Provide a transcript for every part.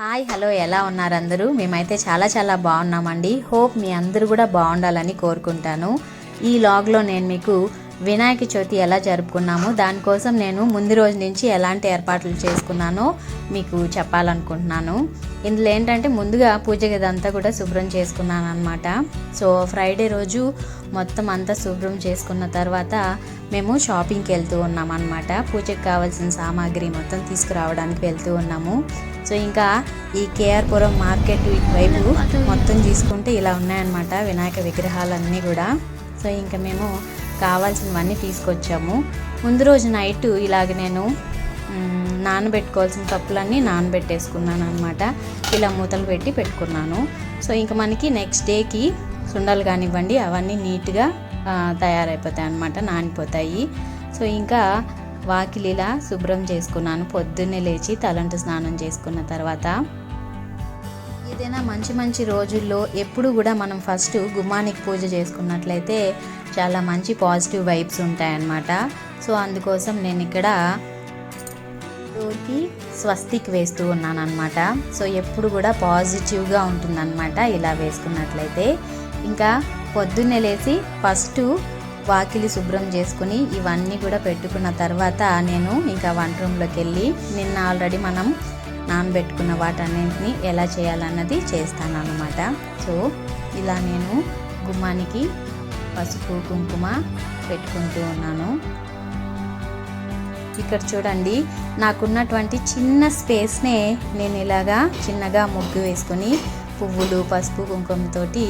Hi hello ఎలా ఉన్నారు అందరూ? మేమైతే చాలా బాగున్నామండి. హోప్ మీ అందరూ కూడా బాగుండాలని కోరుకుంటాను. ఈ లాగ్లో నేను మీకు వినాయక చవితి ఎలా జరుపుకున్నామో దానికోసం నేను ముందు రోజు నుంచి ఎలాంటి ఏర్పాట్లు చేసుకున్నానో మీకు చెప్పాలనుకుంటున్నాను. ఇందులో ఏంటంటే ముందుగా పూజ గదంతా కూడా శుభ్రం చేసుకున్నాను అనమాట. సో ఫ్రైడే రోజు మొత్తం అంతా శుభ్రం చేసుకున్న తర్వాత మేము షాపింగ్కి వెళ్తూ ఉన్నాం అనమాట. పూజకు కావాల్సిన సామాగ్రి మొత్తం తీసుకురావడానికి వెళ్తూ ఉన్నాము. సో ఇంకా ఈ కేఆర్పురం మార్కెట్ వైపు మొత్తం తీసుకుంటే ఇలా ఉన్నాయన్నమాట వినాయక విగ్రహాలన్నీ కూడా. సో ఇంకా మేము కావాల్సినవన్నీ తీసుకొచ్చాము. ముందు రోజు నైట్ ఇలాగ నేను నానబెట్టుకోవాల్సిన పప్పులన్నీ నానబెట్టేసుకున్నాను అనమాట. ఇలా మూతలు పెట్టి పెట్టుకున్నాను. సో ఇంకా మనకి నెక్స్ట్ డేకి సుండలు కానివ్వండి అవన్నీ నీట్గా తయారైపోతాయి అన్నమాట, నానిపోతాయి. సో ఇంకా వాకిలిలా శుభ్రం చేసుకున్నాను పొద్దున్నే లేచి తలంటు స్నానం చేసుకున్న తర్వాత. ఏదైనా మంచి రోజుల్లో ఎప్పుడు కూడా మనం ఫస్ట్ గుమ్మానికి పూజ చేసుకున్నట్లయితే చాలా మంచి పాజిటివ్ వైబ్స్ ఉంటాయన్నమాట. సో అందుకోసం నేను ఇక్కడ డోర్కి స్వస్తిక్ వేస్తూ ఉన్నాను అనమాట. సో ఎప్పుడు కూడా పాజిటివ్గా ఉంటుందన్నమాట ఇలా వేసుకున్నట్లయితే. ఇంకా పొద్దున్నే లేచి ఫస్ట్ వాకిలి శుభ్రం చేసుకుని ఇవన్నీ కూడా పెట్టుకున్న తర్వాత నేను ఇంకా వంట రూమ్లోకి వెళ్ళి నిన్న ఆల్రెడీ మనం నానబెట్టుకున్న వాటన్నింటినీ ఎలా చేయాలన్నది చేస్తాను అన్నమాట. సో ఇలా నేను గుమ్మానికి పసుపు కుంకుమ పెట్టుకుంటూ ఉన్నాను. ఇక్కడ చూడండి, నాకున్నటువంటి చిన్న స్పేస్నే నేను ఇలాగా చిన్నగా ముగ్గు వేసుకొని పువ్వులు పసుపు కుంకుమతోటి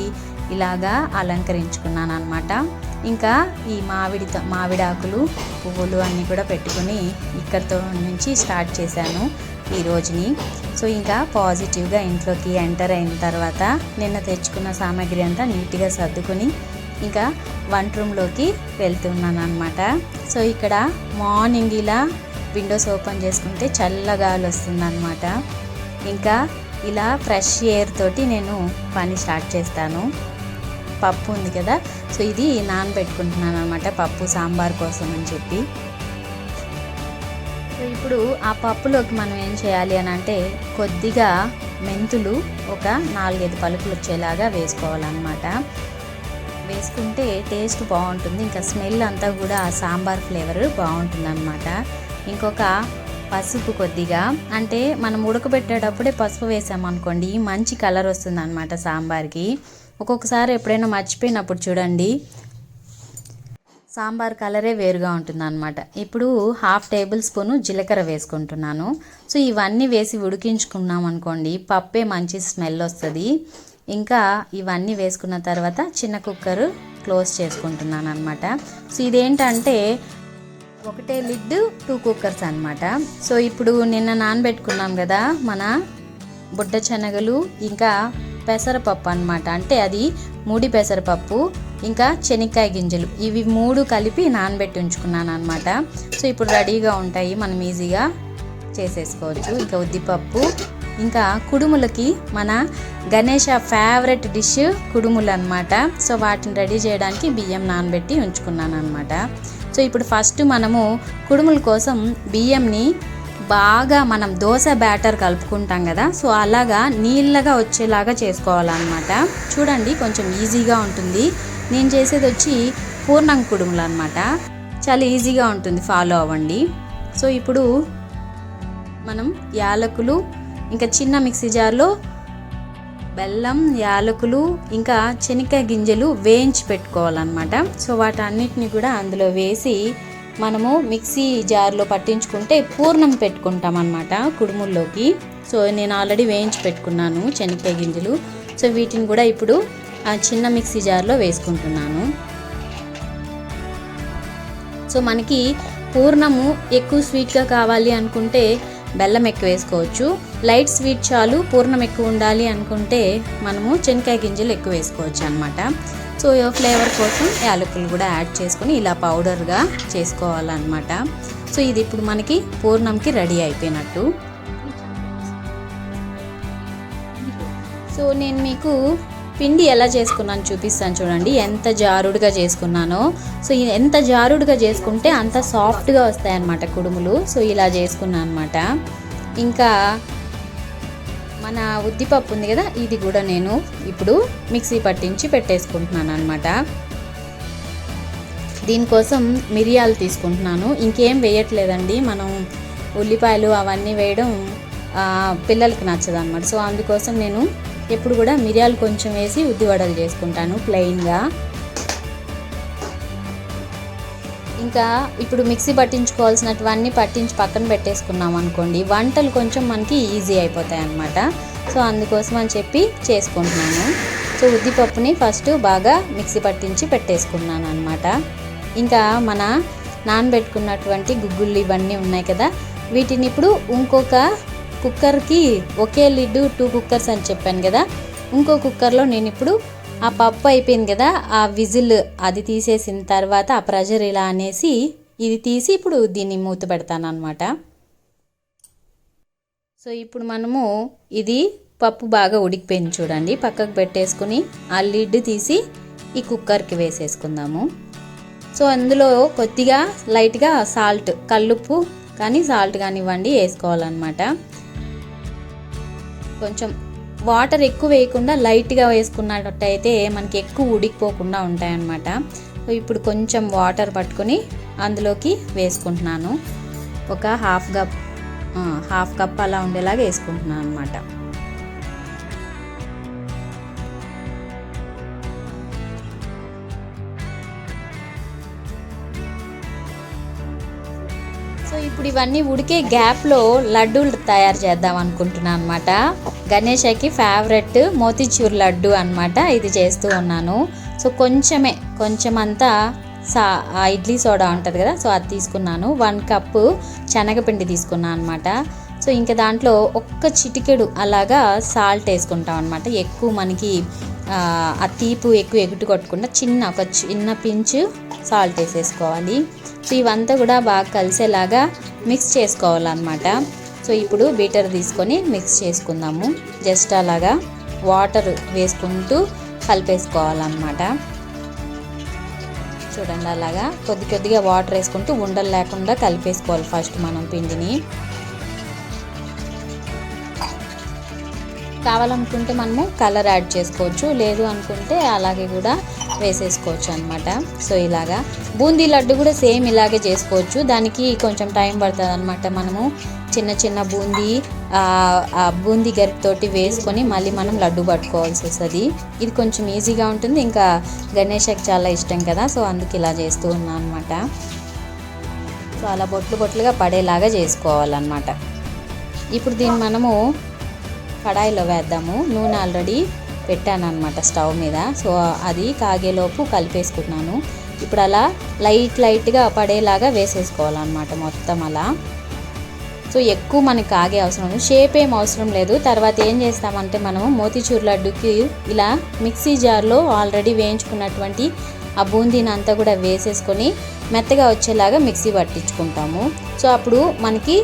ఇలాగా అలంకరించుకున్నాను అనమాట. ఇంకా ఈ మామిడాకులు పువ్వులు అన్నీ కూడా పెట్టుకుని ఇక్కడితో నుంచి స్టార్ట్ చేశాను ఈ రోజుని. సో ఇంకా పాజిటివ్గా ఇంట్లోకి ఎంటర్ అయిన తర్వాత నిన్న తెచ్చుకున్న సామాగ్రి అంతా నీట్గా సర్దుకొని ఇంకా వంట రూమ్లోకి వెళ్తున్నాను అనమాట. సో ఇక్కడ మార్నింగ్ ఇలా విండోస్ ఓపెన్ చేసుకుంటే చల్లగాలి వస్తుందన్నమాట. ఇంకా ఇలా ఫ్రెష్ ఎయిర్ తోటి నేను పని స్టార్ట్ చేస్తాను. పప్పు ఉంది కదా, సో ఇది నానబెట్టుకుంటున్నాను అనమాట పప్పు సాంబార్ కోసం అని చెప్పి. సో ఇప్పుడు ఆ పప్పులోకి మనం ఏం చేయాలి అని అంటే కొద్దిగా మెంతులు ఒక 4-5 పలుకులు వచ్చేలాగా వేసుకోవాలన్నమాట. వేసుకుంటే టేస్ట్ బాగుంటుంది, ఇంకా స్మెల్ అంతా కూడా ఆ సాంబార్ ఫ్లేవర్ బాగుంటుంది అనమాట. ఇంకొక పసుపు కొద్దిగా, అంటే మనం ఉడకబెట్టేటప్పుడే పసుపు వేసామనుకోండి మంచి కలర్ వస్తుంది అనమాట సాంబార్కి. ఒక్కొక్కసారి ఎప్పుడైనా మర్చిపోయినప్పుడు చూడండి సాంబార్ కలరే వేరుగా ఉంటుంది అనమాట. ఇప్పుడు 1/2 టేబుల్ స్పూను జీలకర్ర వేసుకుంటున్నాను. సో ఇవన్నీ వేసి ఉడికించుకున్నాం అనుకోండి పప్పే మంచి స్మెల్ వస్తుంది. ఇంకా ఇవన్నీ వేసుకున్న తర్వాత చిన్న కుక్కర్ క్లోజ్ చేసుకుంటున్నాను అనమాట. సో ఇదేంటంటే ఒకటే లిడ్ 2 కుక్కర్స్ అనమాట. సో ఇప్పుడు నిన్న నానబెట్టుకున్నాం కదా మన బుడ్డ శనగలు ఇంకా పెసరపప్పు అనమాట. అంటే అది ముడి పెసరపప్పు ఇంకా శనక్కాయ గింజలు, ఇవి 3 కలిపి నానబెట్టి ఉంచుకున్నాను అనమాట. సో ఇప్పుడు రెడీగా ఉంటాయి, మనం ఈజీగా చేసేసుకోవచ్చు. ఇంకా ఉద్దిపప్పు, ఇంకా కుడుములకి మన గణేష ఫేవరెట్ డిష్ కుడుములు అనమాట. సో వాటిని రెడీ చేయడానికి బియ్యం నానబెట్టి ఉంచుకున్నాను అనమాట. సో ఇప్పుడు ఫస్ట్ మనము కుడుముల కోసం బియ్యంని బాగా మనం దోశ బ్యాటర్ కలుపుకుంటాం కదా, సో అలాగా నీళ్ళగా వచ్చేలాగా చేసుకోవాలన్నమాట. చూడండి కొంచెం ఈజీగా ఉంటుంది. నేను చేసేది వచ్చి పూర్ణం కుడుములు అనమాట. చాలా ఈజీగా ఉంటుంది, ఫాలో అవ్వండి. సో ఇప్పుడు మనం యాలకులు ఇంకా చిన్న మిక్సీ జార్లో బెల్లం యాలకులు ఇంకా శనక్కాయ గింజలు వేయించి పెట్టుకోవాలన్నమాట. సో వాటన్నిటిని కూడా అందులో వేసి మనము మిక్సీ జార్లో పట్టించుకుంటే పూర్ణం పెట్టుకుంటాం అన్నమాట కుడుముల్లోకి. సో నేను ఆల్రెడీ వేయించి పెట్టుకున్నాను శనక్కాయ గింజలు. సో వీటిని కూడా ఇప్పుడు ఆ చిన్న మిక్సీ జార్లో వేసుకుంటున్నాను. సో మనకి పూర్ణము ఎక్కువ స్వీట్గా కావాలి అనుకుంటే బెల్లం ఎక్కువ వేసుకోవచ్చు, లైట్ స్వీట్ చాలు, పూర్ణం ఎక్కువ ఉండాలి అనుకుంటే మనము శనక్కాయ గింజలు ఎక్కువ వేసుకోవచ్చు అనమాట. సో ఫ్లేవర్ కోసం యాలకులు కూడా యాడ్ చేసుకొని ఇలా పౌడర్గా చేసుకోవాలన్నమాట. సో ఇది ఇప్పుడు మనకి పూర్ణంకి రెడీ అయిపోయినట్టు. సో నేను మీకు పిండి ఎలా చేసుకున్నాను చూపిస్తాను చూడండి, ఎంత జారుడుగా చేసుకున్నానో. సో ఎంత జారుడుగా చేసుకుంటే అంత సాఫ్ట్గా వస్తాయన్నమాట కుడుములు. సో ఇలా చేసుకున్నాను అనమాట. ఇంకా మన ఉద్దిపప్పు ఉంది కదా, ఇది కూడా నేను ఇప్పుడు మిక్సీ పట్టించి పెట్టేసుకుంటున్నాను అనమాట. దీనికోసం మిరియాలు తీసుకుంటున్నాను, ఇంకేం వేయట్లేదండి. మనం ఉల్లిపాయలు అవన్నీ వేయడం పిల్లలకి నచ్చదు అనమాట. సో అందుకోసం నేను ఎప్పుడు కూడా మిరియాలు కొంచెం వేసి ఉద్దివడలు చేసుకుంటాను ప్లెయిన్గా. ఇంకా ఇప్పుడు మిక్సీ పట్టించుకోవాల్సినటువన్నీ పట్టించి పక్కన పెట్టేసుకున్నాం అనుకోండి, వంటలు కొంచెం మనకి ఈజీ అయిపోతాయి అన్నమాట. సో అందుకోసం అని చెప్పి చేసుకుంటున్నాను. సో ఉద్దిపప్పుని ఫస్ట్ బాగా మిక్సీ పట్టించి పెట్టేసుకున్నాను అనమాట. ఇంకా మన నానబెట్టుకున్నటువంటి గుగ్గుళ్ళు ఇవన్నీ ఉన్నాయి కదా, వీటిని ఇప్పుడు ఇంకొక కుక్కర్కి, ఒకే లిడ్ 2 కుక్కర్స్ అని చెప్పాను కదా, ఇంకో కుక్కర్లో నేను ఇప్పుడు ఆ పప్పు అయిపోయింది కదా, ఆ విజిల్ అది తీసేసిన తర్వాత ఆ ప్రెషర్ ఇలా అనేసి ఇది తీసి ఇప్పుడు దీన్ని మూత పెడతాను అనమాట. సో ఇప్పుడు మనము ఇది పప్పు బాగా ఉడికిపోయింది చూడండి, పక్కకు పెట్టేసుకుని ఆ లిడ్ తీసి ఈ కుక్కర్కి వేసేసుకుందాము. సో అందులో కొద్దిగా లైట్గా సాల్ట్, కల్లుప్పు కానీ సాల్ట్ కానివ్వండి వేసుకోవాలన్నమాట. కొంచెం వాటర్ ఎక్కువ వేయకుండా లైట్గా వేసుకున్నట్టయితే మనకి ఎక్కువ ఉడికిపోకుండా ఉంటాయన్నమాట. సో ఇప్పుడు కొంచెం వాటర్ పట్టుకొని అందులోకి వేసుకుంటున్నాను. ఒక హాఫ్ కప్ అలా ఉండేలాగా వేసుకుంటున్నాను అనమాట. సో ఇప్పుడు ఇవన్నీ ఉడికే గ్యాప్లో లడ్డూలు తయారు చేద్దాం అనుకుంటున్నాను అనమాట. గణేషకి ఫేవరెట్ మోతీచూర్ లడ్డు అనమాట, ఇది చేస్తూ ఉన్నాను. సో కొంచెం అంతా ఇడ్లీ సోడా ఉంటుంది కదా, సో అది తీసుకున్నాను. 1 కప్పు శనగపిండి తీసుకున్నాను అనమాట. సో ఇంకా దాంట్లో ఒక్క చిటికెడు అలాగా సాల్ట్ వేసుకుంటాం అనమాట. ఎక్కువ మనకి ఆ తీపు ఎక్కువ ఎగుటు కొట్టకుండా ఒక చిన్న పించ్ సాల్ట్ వేసేసుకోవాలి. సో ఇవంతా కూడా బాగా కలిసేలాగా మిక్స్ చేసుకోవాలన్నమాట. సో ఇప్పుడు బీటర్ తీసుకొని మిక్స్ చేసుకుందాము. జస్ట్ అలాగా వాటర్ వేసుకుంటూ కలిపేసుకోవాలన్నమాట. చూడండి, అలాగా కొద్దిగా వాటర్ వేసుకుంటూ ఉండలు లేకుండా కలిపేసుకోవాలి ఫస్ట్ మనం పిండిని. కావాలనుకుంటే మనము కలర్ యాడ్ చేసుకోవచ్చు, లేదు అనుకుంటే అలాగే కూడా వేసేసుకోవచ్చు అనమాట. సో ఇలాగా బూందీ లడ్డు కూడా సేమ్ ఇలాగే చేసుకోవచ్చు. దానికి కొంచెం టైం పడుతుంది అనమాట. మనము చిన్న బూందీ గరిటతోటి వేసుకొని మళ్ళీ మనం లడ్డు పట్టుకోవాల్సి వస్తుంది. ఇది కొంచెం ఈజీగా ఉంటుంది, ఇంకా గణేషకి చాలా ఇష్టం కదా, సో అందుకు ఇలా చేస్తూ ఉన్నాను అనమాట. సో అలా బొట్లుగా పడేలాగా చేసుకోవాలన్నమాట. ఇప్పుడు దీన్ని మనము కడాయిలో వేద్దాము. నూనె ఆల్రెడీ పెట్టాను అనమాట స్టవ్ మీద. సో అది కాగేలోపు కలిపేసుకున్నాను. ఇప్పుడు అలా లైట్గా పడేలాగా వేసేసుకోవాలన్నమాట మొత్తం అలా. సో ఎక్కువ మనకి కాగే అవసరం లేదు, షేప్ ఏం అవసరం లేదు. తర్వాత ఏం చేస్తామంటే మనము మోతీచూర్ లడ్డుకి ఇలా మిక్సీ జార్లో ఆల్రెడీ వేయించుకున్నటువంటి ఆ బూందీని అంతా కూడా వేసేసుకొని మెత్తగా వచ్చేలాగా మిక్సీ పట్టించుకుంటాము. సో అప్పుడు మనకి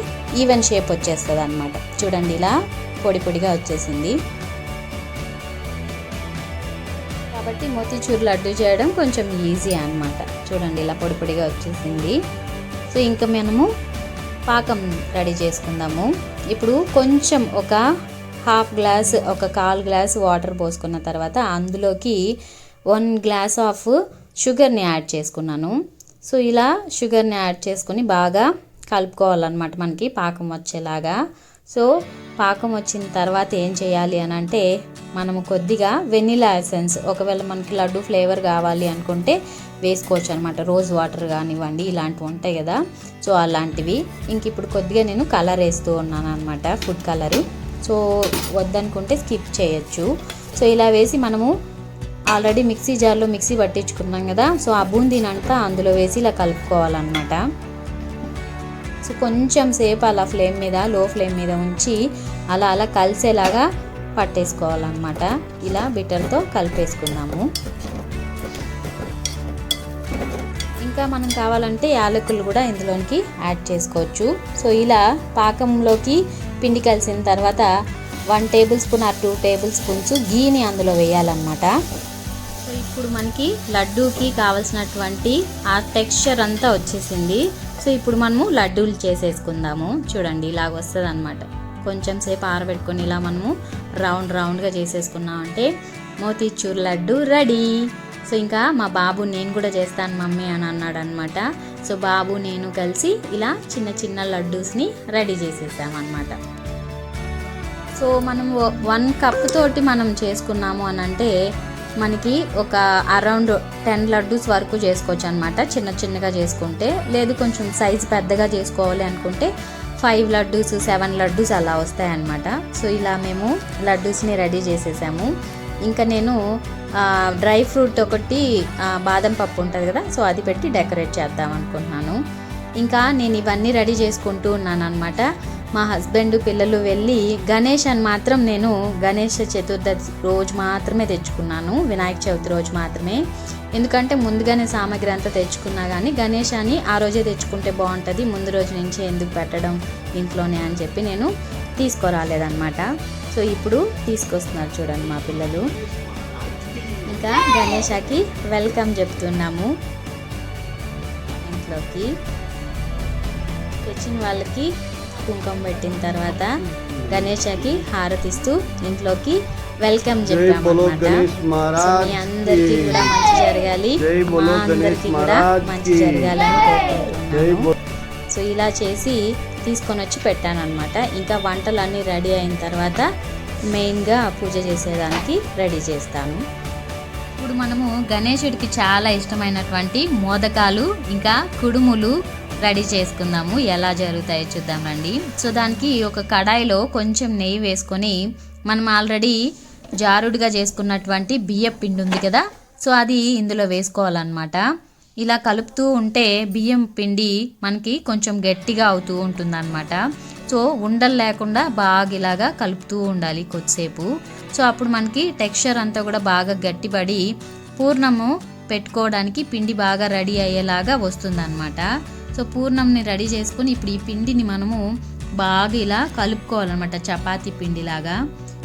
ఈవెన్ షేప్ వచ్చేస్తుంది అనమాట. చూడండి, ఇలా పొడిగా వచ్చేసింది. కాబట్టి మోతీచూర్ లడ్డు చేయడం కొంచెం ఈజీ అనమాట. చూడండి, ఇలా పొడిగా వచ్చేసింది. సో ఇంకా మనము పాకం రెడీ చేసుకుందాము. ఇప్పుడు కొంచెం ఒక హాఫ్ గ్లాస్, ఒక 1/4 గ్లాస్ వాటర్ పోసుకున్న తర్వాత అందులోకి 1 గ్లాస్ ఆఫ్ షుగర్ని యాడ్ చేసుకున్నాను. సో ఇలా షుగర్ని యాడ్ చేసుకొని బాగా కలుపుకోవాలన్నమాట మనకి పాకం వచ్చేలాగా. సో పాకం వచ్చిన తర్వాత ఏం చేయాలి అని అంటే, మనము కొద్దిగా వెనిలా ఎసెన్స్, ఒకవేళ మనకి లడ్డు ఫ్లేవర్ కావాలి అనుకుంటే వేసుకోవచ్చు అనమాట. రోజ్ వాటర్ కానివ్వండి, ఇలాంటివి ఉంటాయి కదా, సో అలాంటివి. ఇంక ఇప్పుడు కొద్దిగా నేను కలర్ వేస్తూ ఉన్నాను అనమాట, ఫుడ్ కలరు. సో వద్దనుకుంటే స్కిప్ చేయొచ్చు. సో ఇలా వేసి మనము ఆల్రెడీ మిక్సీ జార్లో మిక్సీ పట్టించుకున్నాం కదా, సో ఆ బూందీనంతా అందులో వేసి ఇలా కలుపుకోవాలన్నమాట. సో కొంచెం సేపు అలా లో ఫ్లేమ్ మీద ఉంచి అలా కలిసేలాగా పట్టేసుకోవాలన్నమాట. ఇలా బిటర్తో కలిపేసుకున్నాము. ఇంకా మనం కావాలంటే యాలకులు కూడా ఇందులోకి యాడ్ చేసుకోవచ్చు. సో ఇలా పాకంలోకి పిండి కలిసిన తర్వాత 1 tablespoon or 2 tablespoons గీని అందులో వేయాలన్నమాట. సో ఇప్పుడు మనకి లడ్డూకి కావాల్సినటువంటి ఆ టెక్స్చర్ అంతా వచ్చేసింది. సో ఇప్పుడు మనము లడ్డూలు చేసేసుకుందాము. చూడండి, ఇలాగ వస్తుంది అనమాట. కొంచెం సేపు ఆరబెట్టుకొని ఇలా మనము రౌండ్గా చేసేసుకున్నాం అంటే మోతీచూర్ లడ్డు రెడీ. సో ఇంకా మా బాబు నేను కూడా చేస్తాను మమ్మీ అని అన్నాడు అనమాట. సో బాబు నేను కలిసి ఇలా చిన్న లడ్డూస్ని రెడీ చేసేసామన్నమాట. సో మనం 1 కప్ తోటి మనం చేసుకున్నాము అని అంటే మనకి ఒక అరౌండ్ 10 లడ్డూస్ వరకు చేసుకోవచ్చు అనమాట, చిన్నగా చేసుకుంటే. లేదు కొంచెం సైజు పెద్దగా చేసుకోవాలి అనుకుంటే 5 లడ్డూస్ 7 లడ్డూస్ అలా వస్తాయన్నమాట. సో ఇలా మేము లడ్డూస్ని రెడీ చేసేసాము. ఇంకా నేను డ్రై ఫ్రూట్ ఒకటి బాదం పప్పు ఉంటుంది కదా, సో అది పెట్టి డెకరేట్ చేద్దాం అనుకుంటున్నాను. ఇంకా నేను ఇవన్నీ రెడీ చేసుకుంటూ ఉన్నాను అనమాట. మా హస్బెండ్ పిల్లలు వెళ్ళి గణేష్ అని మాత్రం నేను గణేష్ చతుర్థి రోజు మాత్రమే తెచ్చుకున్నాను, వినాయక చవితి రోజు మాత్రమే. ఎందుకంటే ముందుగానే సామాగ్రి అంతా తెచ్చుకున్నా కానీ గణేష్ అని ఆ రోజే తెచ్చుకుంటే బాగుంటుంది, ముందు రోజు నుంచి ఎందుకు పెట్టడం ఇంట్లోనే అని చెప్పి నేను తీసుకురాలేదన్నమాట. సో ఇప్పుడు తీసుకొస్తున్నారు చూడండి మా పిల్లలు. ఇంకా గణేషకి వెల్కమ్ చెప్తున్నాము. ఇంట్లోకి తెచ్చిన వాళ్ళకి కుంకుమ పెట్టిన తర్వాత గణేషకి హారతిస్తూ ఇంట్లోకి వెల్కమ్ చెప్పామన్నమాట. మీ అందరికీ కూడా మంచి జరగాలి, మా అందరికీ కూడా మంచి జరగాలని కోరుకుంటున్నాను. సో ఇలా చేసి తీసుకొని వచ్చి పెట్టాను అనమాట. ఇంకా వంటలన్నీ రెడీ అయిన తర్వాత మెయిన్గా పూజ చేసేదానికి రెడీ చేస్తాను. ఇప్పుడు మనము గణేశుడికి చాలా ఇష్టమైనటువంటి మోదకాలు ఇంకా కుడుములు రెడీ చేసుకుందాము. ఎలా జరుగుతాయో చూద్దామండి. సో దానికి ఒక కడాయిలో కొంచెం నెయ్యి వేసుకొని మనం ఆల్రెడీ జారుడుగా చేసుకున్నటువంటి బియ్యం పిండి ఉంది కదా, సో అది ఇందులో వేసుకోవాలన్నమాట. ఇలా కలుపుతూ ఉంటే బియ్యం పిండి మనకి కొంచెం గట్టిగా అవుతూ ఉంటుందన్నమాట. సో ఉండలు లేకుండా బాగా ఇలాగా కలుపుతూ ఉండాలి కొద్దిసేపు. సో అప్పుడు మనకి టెక్స్చర్ అంతా కూడా బాగా గట్టిపడి పూర్ణము పెట్టుకోవడానికి పిండి బాగా రెడీ అయ్యేలాగా వస్తుందన్నమాట. సో పూర్ణంని రెడీ చేసుకొని ఇప్పుడు ఈ పిండిని మనము బాగా ఇలా కలుపుకోవాలన్నమాట, చపాతీ పిండిలాగా.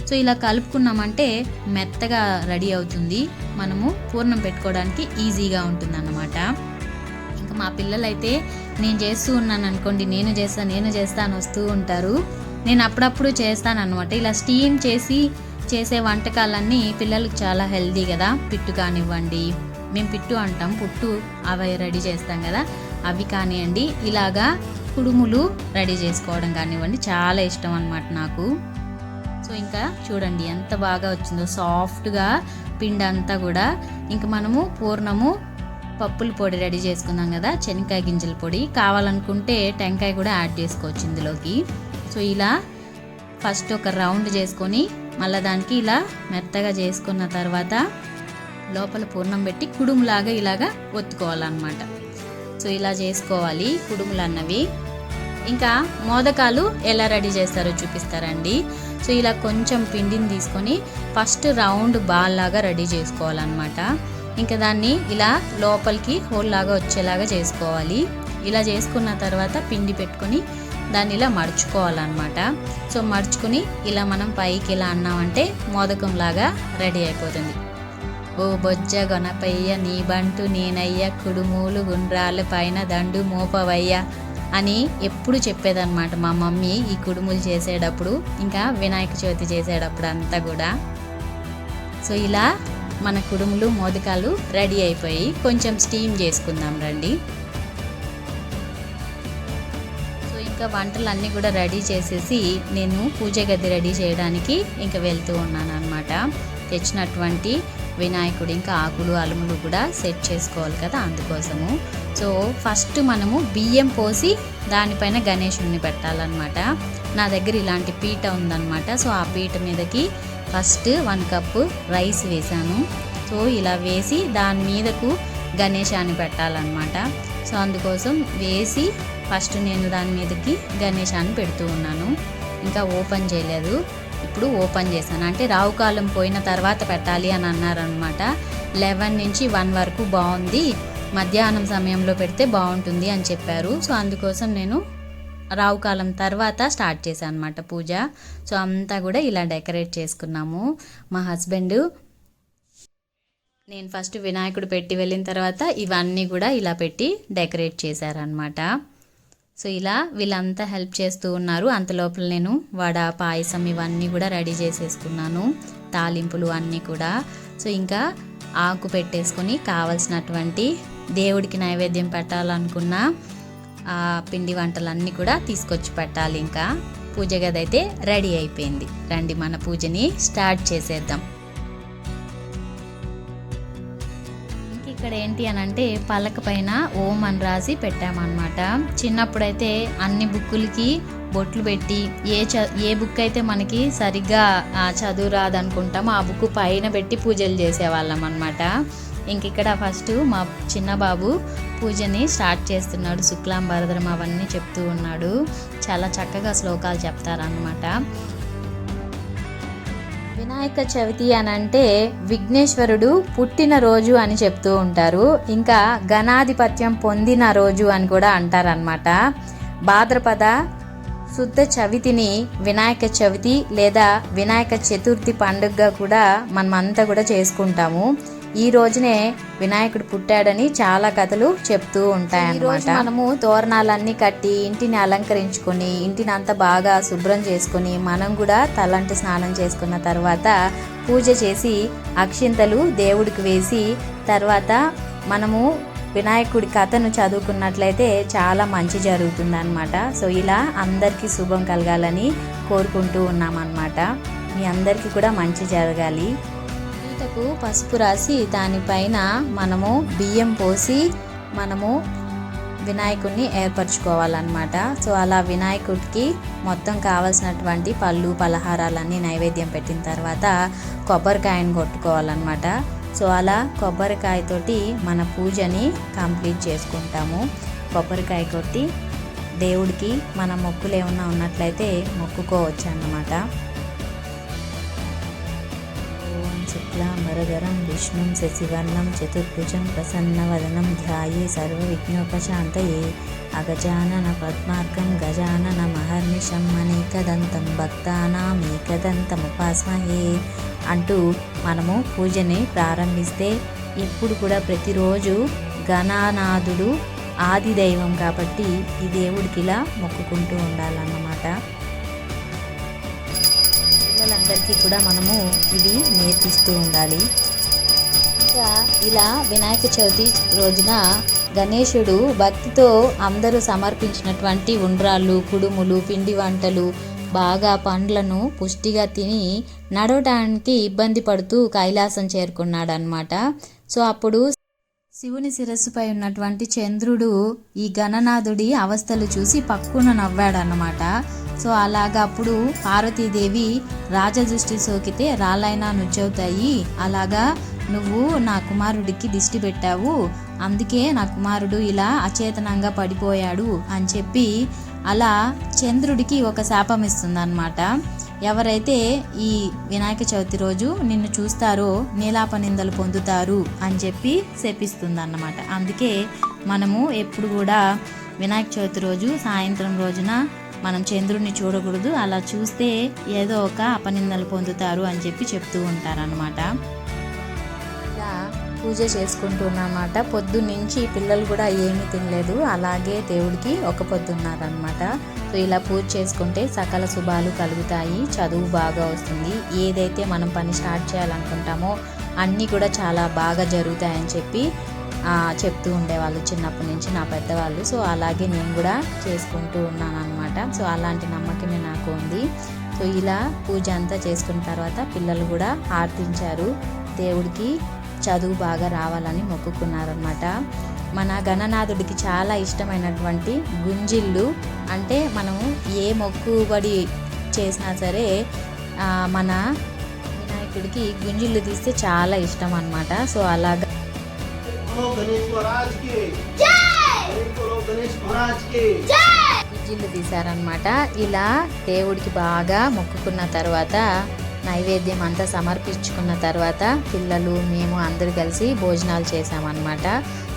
సో ఇలా కలుపుకున్నామంటే మెత్తగా రెడీ అవుతుంది, మనము పూర్ణం పెట్టుకోవడానికి ఈజీగా ఉంటుందన్నమాట. ఇంకా మా పిల్లలైతే నేను చేస్తూ ఉన్నాను అనుకోండి, నేను చేస్తా అని వస్తూ ఉంటారు. నేను అప్పుడప్పుడు చేస్తాను అనమాట. ఇలా స్టీమ్ చేసే వంటకాలన్నీ పిల్లలకు చాలా హెల్దీ కదా. పిట్టు కానివ్వండి, మేము పిట్టు అంటాం, పుట్టు అవి రెడీ చేస్తాం కదా, అవి కానివ్వండి. ఇలాగా కుడుములు రెడీ చేసుకోవడం కానివ్వండి చాలా ఇష్టం అన్నమాట నాకు. సో ఇంకా చూడండి ఎంత బాగా వచ్చిందో సాఫ్ట్గా పిండి అంతా కూడా. ఇంకా మనము పూర్ణము పప్పుల పొడి రెడీ చేసుకున్నాం కదా, శనక్కాయ గింజల పొడి, కావాలనుకుంటే టెంకాయ కూడా యాడ్ చేసుకోవచ్చు ఇందులోకి. సో ఇలా ఫస్ట్ ఒక రౌండ్ చేసుకొని మళ్ళీ దానికి ఇలా మెత్తగా చేసుకున్న తర్వాత లోపల పూర్ణం పెట్టి కుడుములాగా ఇలాగా ఒత్తుకోవాలన్నమాట. సో ఇలా చేసుకోవాలి కుడుములు అన్నవి. ఇంకా మోదకాలు ఎలా రెడీ చేస్తారో చూపిస్తారండి. సో ఇలా కొంచెం పిండిని తీసుకొని ఫస్ట్ రౌండ్ బాల్ లాగా రెడీ చేసుకోవాలన్నమాట. ఇంకా దాన్ని ఇలా లోపలికి హోల్ లాగా వచ్చేలాగా చేసుకోవాలి. ఇలా చేసుకున్న తర్వాత పిండి పెట్టుకొని దాన్ని ఇలా మడుచుకోవాలన్నమాట. సో మడుచుకుని ఇలా మనం పైకి ఇలా అన్నామంటే మోదకం లాగా రెడీ అయిపోతుంది. ఓ బొజ్జ గొనపయ్య నీ బంటు నేనయ్య కుడుమూలు గుండ్రాల పైన దండు మోపవయ్య అని ఎప్పుడు చెప్పేదన్నమాట మా మమ్మీ ఈ కుడుములు చేసేటప్పుడు, ఇంకా వినాయక చవితి చేసేటప్పుడు అంతా కూడా. సో ఇలా మన కుడుములు మోదకాలు రెడీ అయిపోయి కొంచెం స్టీమ్ చేసుకుందాం రండి. సో ఇంకా వంటలన్నీ కూడా రెడీ చేసేసి నేను పూజ గది రెడీ చేయడానికి ఇంకా వెళ్తూ ఉన్నాను అనమాట. తెచ్చినటువంటి వినాయకుడు ఇంకా ఆకులు అలుములు కూడా సెట్ చేసుకోవాలి కదా, అందుకోసము. సో ఫస్ట్ మనము బియ్యం పోసి దానిపైన గణేశుడిని పెట్టాలన్నమాట. నా దగ్గర ఇలాంటి పీట ఉందన్నమాట. సో ఆ పీట మీదకి ఫస్ట్ 1 కప్పు రైస్ వేసాను. సో ఇలా వేసి దాని మీదకు గణేశాన్ని పెట్టాలన్నమాట. సో అందుకోసం వేసి ఫస్ట్ నేను దాని మీదకి గణేశాన్ని పెడుతూ ఉన్నాను. ఇంకా ఓపెన్ చేయలేదు, ఇప్పుడు ఓపెన్ చేశాను. అంటే రావుకాలం పోయిన తర్వాత పెట్టాలి అని అన్నారనమాట. 11 నుంచి 1 వరకు బాగుంది, మధ్యాహ్నం సమయంలో పెడితే బాగుంటుంది అని చెప్పారు. సో అందుకోసం నేను రావుకాలం తర్వాత స్టార్ట్ చేశాను అనమాట పూజ. సో అంతా కూడా ఇలా డెకరేట్ చేసుకున్నాము. మా హస్బెండ్ నేను ఫస్ట్ వినాయకుడు పెట్టి వెళ్ళిన తర్వాత ఇవన్నీ కూడా ఇలా పెట్టి డెకరేట్ చేశారనమాట. సో ఇలా వీళ్ళంతా హెల్ప్ చేస్తూ ఉన్నారు. అంతలోపల నేను వడ పాయసం ఇవన్నీ కూడా రెడీ చేసేసుకున్నాను, తాలింపులు అన్నీ కూడా. సో ఇంకా ఆకు పెట్టేసుకొని కావలసినటువంటి దేవుడికి నైవేద్యం పెట్టాలనుకున్న పిండి వంటలన్నీ కూడా తీసుకొచ్చి పెట్టాలి. ఇంకా పూజ గది అయితే రెడీ అయిపోయింది. రండి మన పూజని స్టార్ట్ చేసేద్దాం. ఇక్కడ ఏంటి అని అంటే పలక పైన ఓం అని రాసి పెట్టామన్నమాట. చిన్నప్పుడైతే అన్ని బుక్కులకి బొట్లు పెట్టి ఏ బుక్ అయితే మనకి సరిగ్గా చదువు రాదనుకుంటామో ఆ బుక్ పైన పెట్టి పూజలు చేసేవాళ్ళం అనమాట. ఇంక ఇక్కడ ఫస్ట్ మా చిన్న బాబు పూజని స్టార్ట్ చేస్తున్నాడు. శుక్లాంబరధరం అవన్నీ చెప్తూ ఉన్నాడు. చాలా చక్కగా శ్లోకాలు చెప్తారనమాట. వినాయక చవితి అని అంటే విఘ్నేశ్వరుడు పుట్టిన రోజు అని చెప్తూ ఉంటారు. ఇంకా గణాధిపత్యం పొందిన రోజు అని కూడా అంటారనమాట. భాద్రపద శుద్ధ చవితిని వినాయక చవితి లేదా వినాయక చతుర్థి పండుగగా కూడా మనమంతా కూడా చేసుకుంటాము. ఈ రోజునే వినాయకుడు పుట్టాడని చాలా కథలు చెప్తూ ఉంటాయన్నమాట. మనము తోరణాలన్నీ కట్టి ఇంటిని అలంకరించుకొని ఇంటిని అంతా బాగా శుభ్రం చేసుకొని మనం కూడా తలంటి స్నానం చేసుకున్న తర్వాత పూజ చేసి అక్షింతలు దేవుడికి వేసి తర్వాత మనము వినాయకుడి కథను చదువుకున్నట్లయితే చాలా మంచి జరుగుతుంది అనమాట. సో ఇలా అందరికీ శుభం కలగాలని కోరుకుంటూ ఉన్నామన్నమాట. మీ అందరికీ కూడా మంచి జరగాలి. పీటకు పసుపు రాసి దానిపైన మనము బియ్యం పోసి మనము వినాయకుడిని ఏర్పరచుకోవాలన్నమాట. సో అలా వినాయకుడికి మొత్తం కావాల్సినటువంటి పళ్ళు పలహారాలన్నీ నైవేద్యం పెట్టిన తర్వాత కొబ్బరికాయను కొట్టుకోవాలన్నమాట. సో అలా కొబ్బరికాయతోటి మన పూజని కంప్లీట్ చేసుకుంటాము. కొబ్బరికాయ కొట్టి దేవుడికి మన మొక్కులు ఏమన్నా ఉన్నట్లయితే మొక్కుకోవచ్చు అన్నమాట. శుక్లాంబరధరం విష్ణుం శశివర్ణం చతుర్భుజం ప్రసన్నవదనం ధ్యాయే సర్వవిఘ్నోపశాంతయే అగజానన పద్మార్కం గజానన మహర్నిశం అనేకదంతం భక్తానామేకదంతముపాస్మహే అంటూ మనము పూజని ప్రారంభిస్తే ఎప్పుడు కూడా ప్రతిరోజు గణనాథుడు ఆది దైవం కాబట్టి ఈ దేవుడికి ఇలా మొక్కుకుంటూ ఉండాలన్నమాట. పిల్లలందరికీ కూడా మనము ఇది నేర్పిస్తూ ఉండాలి. ఇంకా ఇలా వినాయక చవితి రోజున గణేశుడు భక్తితో అందరూ సమర్పించినటువంటి ఉండ్రాళ్ళు కుడుములు పిండి వంటలు బాగా పండ్లను పుష్టిగా తిని నడవడానికి ఇబ్బంది పడుతూ కైలాసం చేరుకున్నాడు అనమాట. సో అప్పుడు శివుని శిరస్సుపై ఉన్నటువంటి చంద్రుడు ఈ గణనాథుడి అవస్థలు చూసి పక్కున నవ్వాడన్నమాట. సో అలాగా అప్పుడు పార్వతీదేవి రాజదృష్టి సోకితే రాళ్ళైనా నుచ్చవుతాయి, అలాగా నువ్వు నా కుమారుడికి దిష్టి పెట్టావు, అందుకే నా కుమారుడు ఇలా అచేతనంగా పడిపోయాడు అని చెప్పి అలా చంద్రుడికి ఒక శాపం ఇస్తుందన్నమాట. ఎవరైతే ఈ వినాయక చవితి రోజు నిన్ను చూస్తారో నీలాప నిందలు పొందుతారు అని చెప్పి శపిస్తుందన్నమాట. అందుకే మనము ఎప్పుడు కూడా వినాయక చవితి రోజు సాయంత్రం రోజున మనం చంద్రుడిని చూడకూడదు, అలా చూస్తే ఏదో ఒక అపనిందలు పొందుతారు అని చెప్పి చెప్తూ ఉంటారనమాట. ఇలా పూజ చేసుకుంటున్నమాట. పొద్దున్నుంచి పిల్లలు కూడా ఏమీ తినలేదు, అలాగే దేవుడికి ఒక పొద్దున్నారనమాట. సో ఇలా పూజ చేసుకుంటే సకల శుభాలు కలుగుతాయి, చదువు బాగా వస్తుంది, ఏదైతే మనం పని స్టార్ట్ చేయాలనుకుంటామో అన్నీ కూడా చాలా బాగా జరుగుతాయని చెప్పి చెప్తూ ఉండేవాళ్ళు చిన్నప్పటి నుంచి నా పెద్దవాళ్ళు. సో అలాగే నేను కూడా చేసుకుంటూ ఉన్నాను అనమాట. సో అలాంటి నమ్మకమే నాకు ఉంది. సో ఇలా పూజ అంతా చేసుకున్న తర్వాత పిల్లలు కూడా ఆర్తించారు, దేవుడికి చదువు బాగా రావాలని మొక్కుకున్నారనమాట. మన గణనాథుడికి చాలా ఇష్టమైనటువంటి గుంజిళ్ళు, అంటే మనము ఏ మొక్కుబడి చేసినా సరే మన వినాయకుడికి గుంజిళ్ళు తీస్తే చాలా ఇష్టం అనమాట. సో అలాగా గుంజిళ్ళు తీశారనమాట. ఇలా దేవుడికి బాగా మొక్కుకున్న తర్వాత నైవేద్యం అంతా సమర్పించుకున్న తర్వాత పిల్లలు మేము అందరూ కలిసి భోజనాలు చేసామన్నమాట.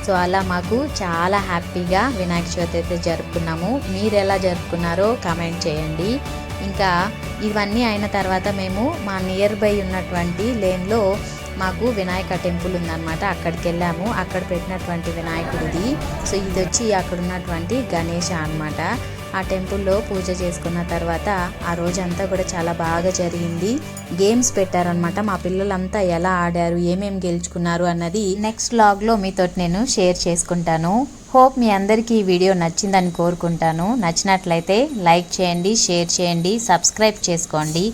సో అలా మాకు చాలా హ్యాపీగా వినాయక చవితి అయితే జరుపుకున్నాము. మీరు ఎలా జరుపుకున్నారో కామెంట్ చేయండి. ఇంకా ఇవన్నీ అయిన తర్వాత మేము మా నియర్ బై ఉన్నటువంటి లేన్లో మాకు వినాయక టెంపుల్ ఉందన్నమాట, అక్కడికి వెళ్ళాము. అక్కడ పెట్టినటువంటి వినాయకుడిది. సో ఇది వచ్చి అక్కడ ఉన్నటువంటి గణేష అన్నమాట. ఆ టెంపుల్లో పూజ చేసుకున్న తర్వాత ఆ రోజంతా కూడా చాలా బాగా జరిగింది. గేమ్స్ పెట్టారనమాట. మా పిల్లలంతా ఎలా ఆడారు, ఏమేమి గెలుచుకున్నారు అన్నది నెక్స్ట్ వ్లాగ్లో మీతో నేను షేర్ చేసుకుంటాను. హోప్ మీ అందరికీ ఈ వీడియో నచ్చిందని కోరుకుంటాను. నచ్చినట్లయితే లైక్ చేయండి, షేర్ చేయండి, సబ్స్క్రైబ్ చేసుకోండి.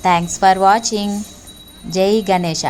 Thanks for watching. జై గణేష.